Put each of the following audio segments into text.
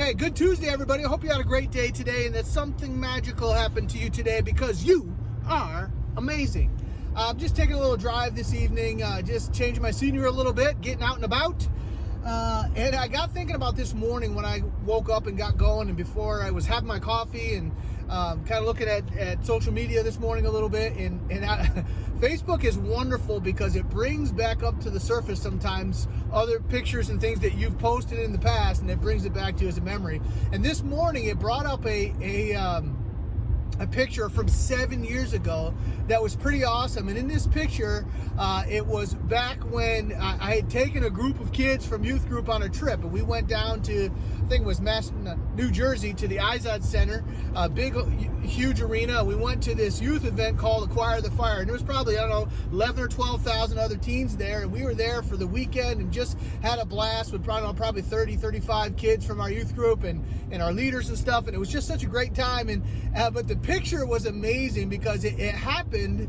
Hey, good Tuesday, everybody. I hope you had a great day today and that something magical happened to you today because you are amazing. I'm just taking a little drive this evening, just changing my scenery a little bit, getting out and about. And I got thinking about this morning when I woke up and got going, and before I was having my coffee and kind of looking at social media this morning a little bit. Facebook is wonderful because it brings back up to the surface sometimes other pictures and things that you've posted in the past, and it brings it back to you as a memory. And this morning it brought up a picture from 7 years ago that was pretty awesome. And in this picture, it was back when I had taken a group of kids from youth group on a trip, and we went down to, I think it was New Jersey, to the Izod Center, a big, huge arena. We went to this youth event called Acquire the Fire, and there was probably, 11 or 12,000 other teens there, and we were there for the weekend and just had a blast with probably 30, 35 kids from our youth group and our leaders and stuff, and it was just such a great time. But the picture was amazing because it happened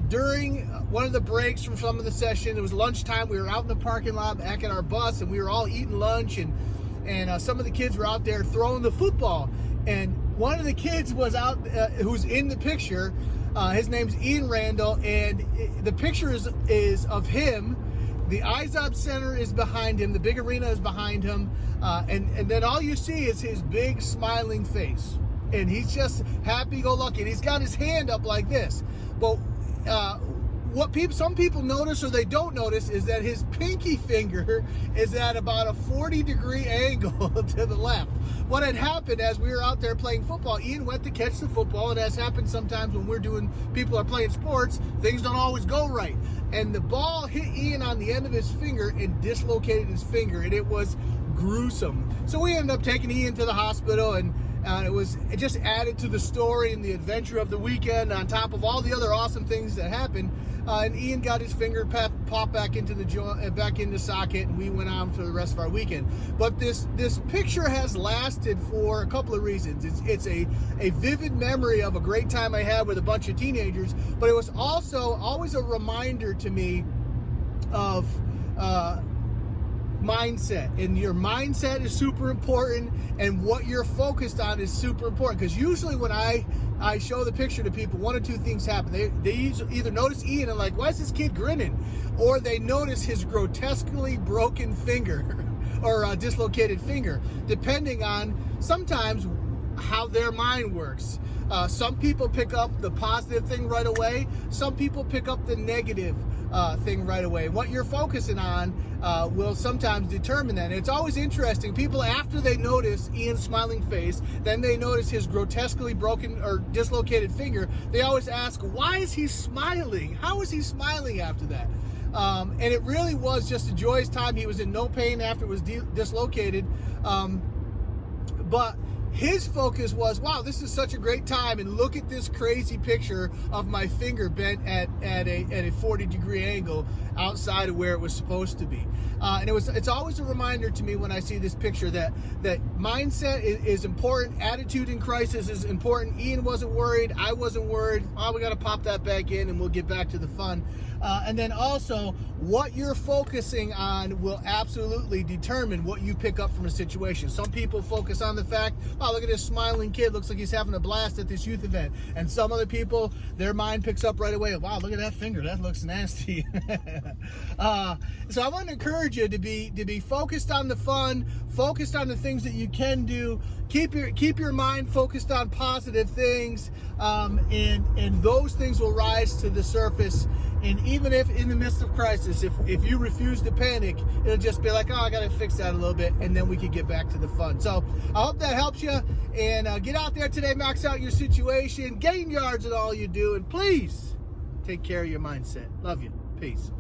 during one of the breaks from some of the session. It was lunchtime. We were out in the parking lot back at our bus, and we were all eating lunch, and some of the kids were out there throwing the football. And one of the kids was out, who's in the picture. His name's Ian Randall, and the picture is of him. The Izod Center is behind him. The big arena is behind him. And then all you see is his big smiling face. And he's just happy-go-lucky. And he's got his hand up like this. But some people notice or they don't notice is that his pinky finger is at about a 40-degree angle to the left. What had happened as we were out there playing football, Ian went to catch the football, and as happens sometimes when people are playing sports, things don't always go right. And the ball hit Ian on the end of his finger and dislocated his finger, and it was gruesome. So we ended up taking Ian to the hospital, and it just added to the story and the adventure of the weekend on top of all the other awesome things that happened. And Ian got his finger popped back into the joint, back in the socket, and we went on for the rest of our weekend. But this picture has lasted for a couple of reasons. It's a vivid memory of a great time I had with a bunch of teenagers, but it was also always a reminder to me of mindset. And your mindset is super important, and what you're focused on is super important, because usually when I show the picture to people, one or two things happen. They either notice Ian and like, why is this kid grinning? Or they notice his grotesquely broken finger or dislocated finger, depending on sometimes how their mind works. Some people pick up the positive thing right away. Some people pick up the negative thing right away. What you're focusing on will sometimes determine that. And it's always interesting. People, after they notice Ian's smiling face, then they notice his grotesquely broken or dislocated finger, they always ask, why is he smiling? How is he smiling after that? And it really was just a joyous time. He was in no pain after it was dislocated. But his focus was, wow, this is such a great time, and look at this crazy picture of my finger bent at a 40-degree angle outside of where it was supposed to be. And it's always a reminder to me when I see this picture that mindset is important. Attitude in crisis is important. Ian wasn't worried. I wasn't worried. Oh, we got to pop that back in, and we'll get back to the fun. And then also, what you're focusing on will absolutely determine what you pick up from a situation. Some people focus on the fact, oh, look at this smiling kid, looks like he's having a blast at this youth event. And some other people, their mind picks up right away, wow, look at that finger, that looks nasty. So I want to encourage you to be focused on the fun, focused on the things that you can do. Keep your mind focused on positive things, and those things will rise to the surface. And even if in the midst of crisis, if you refuse to panic, it'll just be like, oh, I got to fix that a little bit, and then we can get back to the fun. So I hope that helps you, and get out there today, max out your situation, gain yards in all you do, and please take care of your mindset. Love you. Peace.